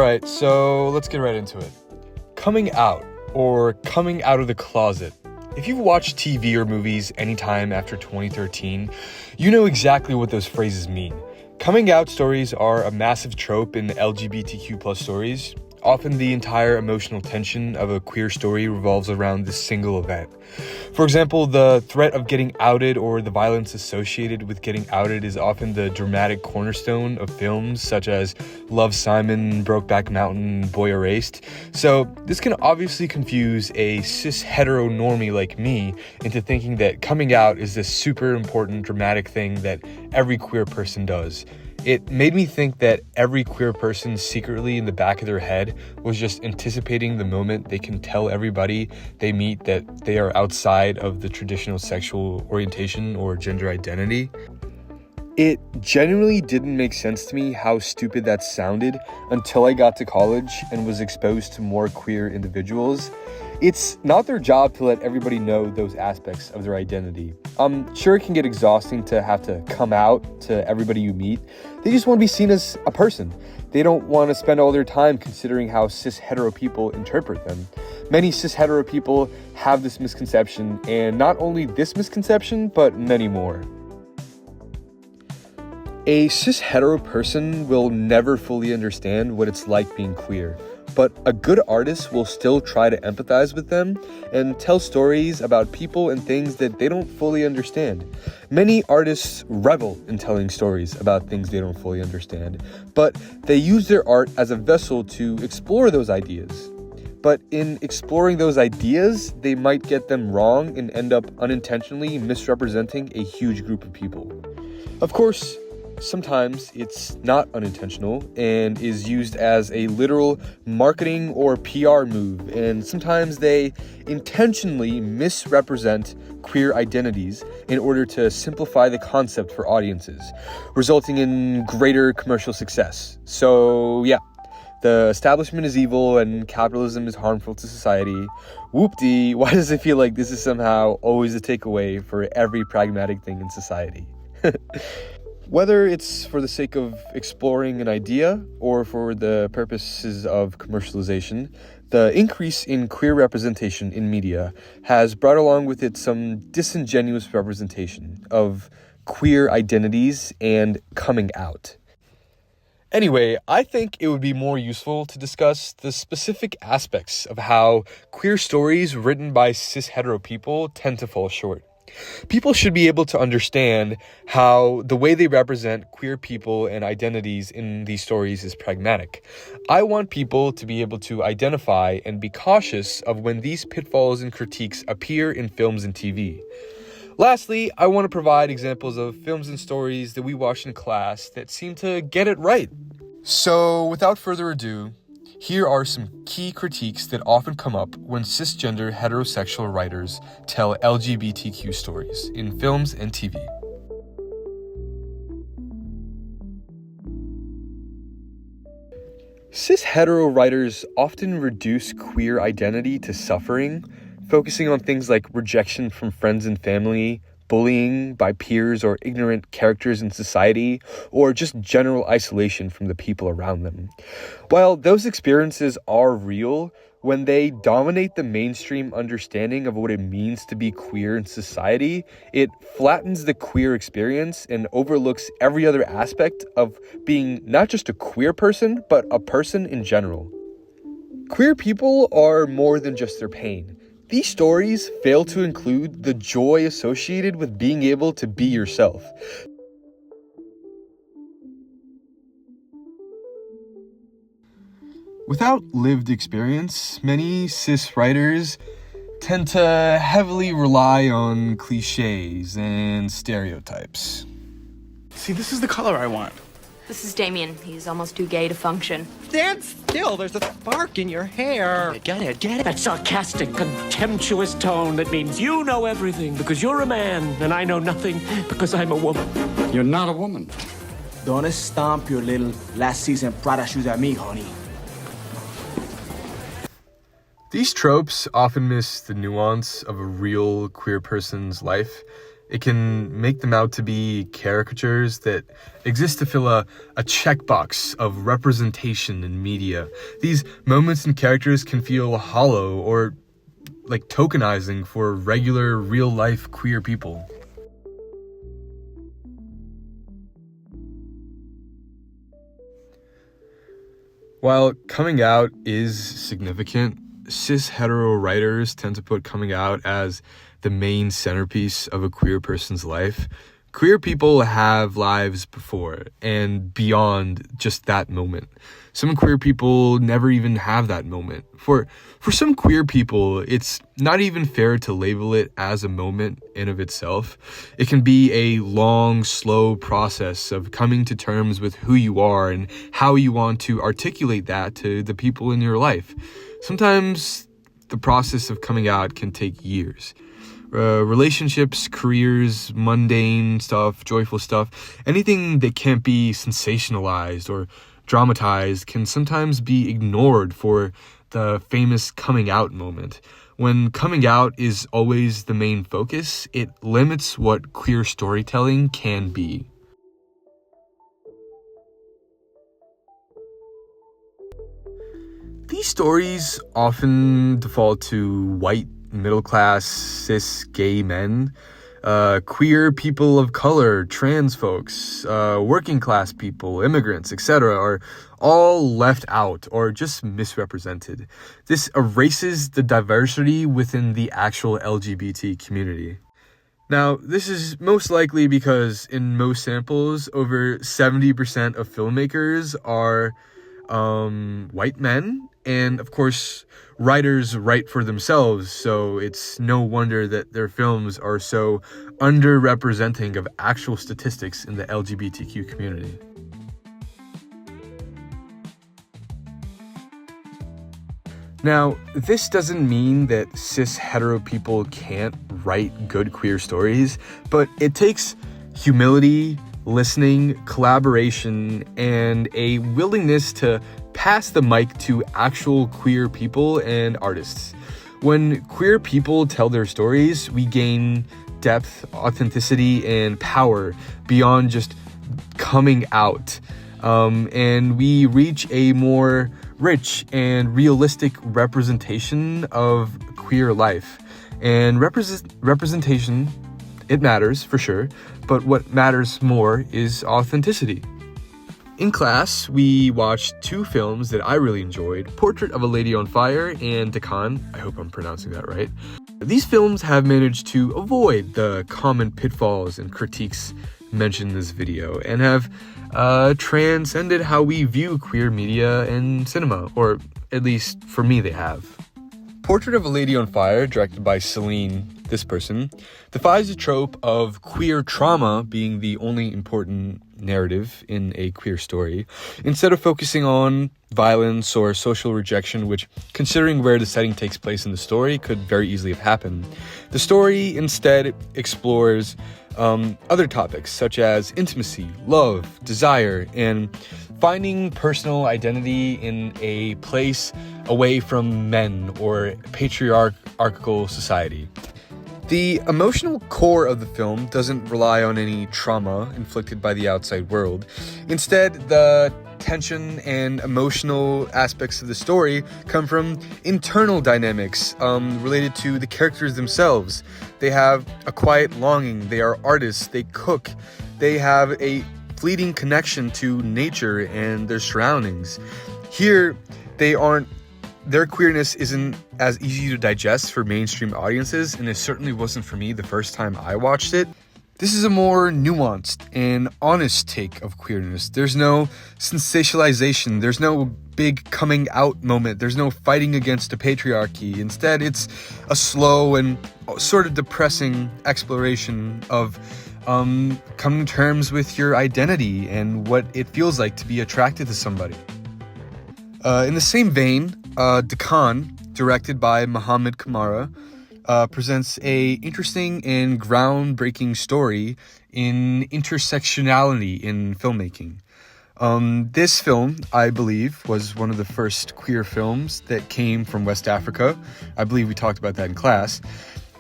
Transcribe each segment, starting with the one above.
Alright, so let's get right into it. Coming out, or coming out of the closet. If you've watched TV or movies anytime after 2013, you know exactly what those phrases mean. Coming out stories are a massive trope in LGBTQ+ stories. Often the entire emotional tension of a queer story revolves around this single event. For example, the threat of getting outed or the violence associated with getting outed is often the dramatic cornerstone of films such as Love, Simon, Brokeback Mountain, Boy Erased. So this can obviously confuse a cis hetero normie like me into thinking that coming out is this super important dramatic thing that every queer person does. It made me think that every queer person secretly in the back of their head was just anticipating the moment they can tell everybody they meet that they are outside of the traditional sexual orientation or gender identity. It genuinely didn't make sense to me how stupid that sounded until I got to college and was exposed to more queer individuals. It's not their job to let everybody know those aspects of their identity. Sure, it can get exhausting to have to come out to everybody you meet. They just want to be seen as a person. They don't want to spend all their time considering how cis hetero people interpret them. Many cis hetero people have this misconception, and not only this misconception, but many more. A cis hetero person will never fully understand what it's like being queer. But a good artist will still try to empathize with them and tell stories about people and things that they don't fully understand. Many artists revel in telling stories about things they don't fully understand, but they use their art as a vessel to explore those ideas. But in exploring those ideas, they might get them wrong and end up unintentionally misrepresenting a huge group of people. Of course, sometimes it's not unintentional and is used as a literal marketing or PR move, and sometimes they intentionally misrepresent queer identities in order to simplify the concept for audiences, resulting in greater commercial success. So yeah, the establishment is evil and capitalism is harmful to society. Whoop-dee, why does it feel like this is somehow always a takeaway for every pragmatic thing in society? Whether it's for the sake of exploring an idea or for the purposes of commercialization, the increase in queer representation in media has brought along with it some disingenuous representation of queer identities and coming out. Anyway, I think it would be more useful to discuss the specific aspects of how queer stories written by cis hetero people tend to fall short. People should be able to understand how the way they represent queer people and identities in these stories is pragmatic. I want people to be able to identify and be cautious of when these pitfalls and critiques appear in films and TV. Lastly, I want to provide examples of films and stories that we watched in class that seem to get it right. So, without further ado, here are some key critiques that often come up when cisgender heterosexual writers tell LGBTQ stories in films and TV. Cis hetero writers often reduce queer identity to suffering, focusing on things like rejection from friends and family, bullying by peers or ignorant characters in society, or just general isolation from the people around them. While those experiences are real, when they dominate the mainstream understanding of what it means to be queer in society, it flattens the queer experience and overlooks every other aspect of being not just a queer person, but a person in general. Queer people are more than just their pain. These stories fail to include the joy associated with being able to be yourself. Without lived experience, many cis writers tend to heavily rely on cliches and stereotypes. See, this is the color I want. This is Damien. He's almost too gay to function. Stand still. There's a spark in your hair. Get it. That sarcastic, contemptuous tone that means you know everything because you're a man and I know nothing because I'm a woman. You're not a woman. Don't stomp your little last season Prada shoes at me, honey. These tropes often miss the nuance of a real queer person's life It can make them out to be caricatures that exist to fill a checkbox of representation in media. These moments and characters can feel hollow or like tokenizing for regular, real-life queer people. While coming out is significant, cis-hetero writers tend to put coming out as the main centerpiece of a queer person's life. Queer people have lives before and beyond just that moment. Some queer people never even have that moment. For some queer people, it's not even fair to label it as a moment in of itself. It can be a long, slow process of coming to terms with who you are and how you want to articulate that to the people in your life. Sometimes the process of coming out can take years. Relationships, careers, mundane stuff, joyful stuff, anything that can't be sensationalized or dramatized can sometimes be ignored for the famous coming out moment. When coming out is always the main focus, it limits what queer storytelling can be. These stories often default to white, middle-class, cis, gay men, queer people of color, trans folks, working-class people, immigrants, etc. are all left out or just misrepresented. This erases the diversity within the actual LGBT community. Now, this is most likely because in most samples, over 70% of filmmakers are white men, and of course, writers write for themselves, so it's no wonder that their films are so underrepresenting of actual statistics in the LGBTQ community. Now, this doesn't mean that cis-hetero people can't write good queer stories, but it takes humility, listening, collaboration, and a willingness to pass the mic to actual queer people and artists. When queer people tell their stories, we gain depth, authenticity, and power beyond just coming out. And we reach a more rich and realistic representation of queer life. And representation, it matters for sure, but what matters more is authenticity. In class, we watched two films that I really enjoyed, Portrait of a Lady on Fire and Dakan. I hope I'm pronouncing that right. These films have managed to avoid the common pitfalls and critiques mentioned in this video and have transcended how we view queer media and cinema, or at least for me they have. Portrait of a Lady on Fire, directed by Celine, this person, defies the trope of queer trauma being the only important narrative in a queer story, instead of focusing on violence or social rejection, which, considering where the setting takes place in the story, could very easily have happened. The story instead explores other topics such as intimacy, love, desire, and finding personal identity in a place away from men or patriarchal society. The emotional core of the film doesn't rely on any trauma inflicted by the outside world. Instead, the tension and emotional aspects of the story come from internal dynamics related to the characters themselves. They have a quiet longing, they are artists, they cook, they have a fleeting connection to nature and their surroundings. Here, their queerness isn't as easy to digest for mainstream audiences, and it certainly wasn't for me the first time I watched it. This is a more nuanced and honest take of queerness. There's no sensationalization, there's no big coming out moment, there's no fighting against the patriarchy. Instead, it's a slow and sort of depressing exploration of coming to terms with your identity and what it feels like to be attracted to somebody. In the same vein, Dakan, directed by Mohammed Kamara, presents a interesting and groundbreaking story in intersectionality in filmmaking. This film, I believe, was one of the first queer films that came from West Africa. I believe we talked about that in class.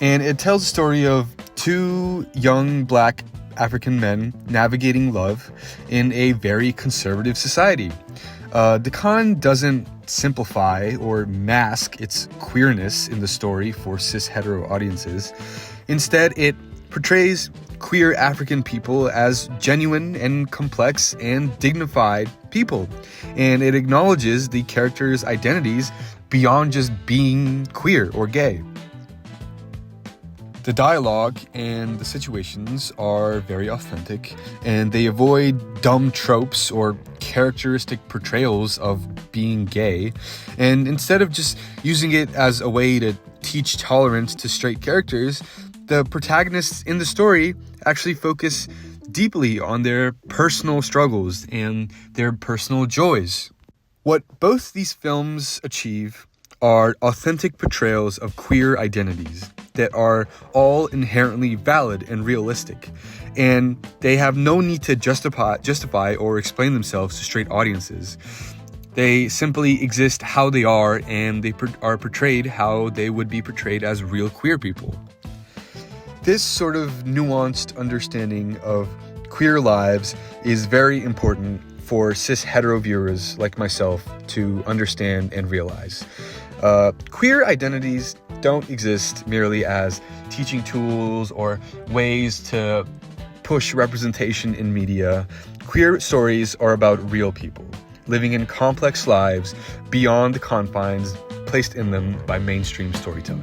And it tells the story of two young black African men navigating love in a very conservative society. Dekan doesn't simplify or mask its queerness in the story for cis-hetero audiences. Instead, it portrays queer African people as genuine and complex and dignified people, and it acknowledges the characters' identities beyond just being queer or gay. The dialogue and the situations are very authentic, and they avoid dumb tropes or characteristic portrayals of being gay, and instead of just using it as a way to teach tolerance to straight characters, the protagonists in the story actually focus deeply on their personal struggles and their personal joys. What both these films achieve are authentic portrayals of queer identities that are all inherently valid and realistic, and they have no need to justify or explain themselves to straight audiences. They simply exist how they are, and they are portrayed how they would be portrayed as real queer people. This sort of nuanced understanding of queer lives is very important for cis-hetero viewers like myself to understand and realize. Queer identities don't exist merely as teaching tools or ways to push representation in media. Queer stories are about real people living in complex lives beyond the confines placed in them by mainstream storytelling.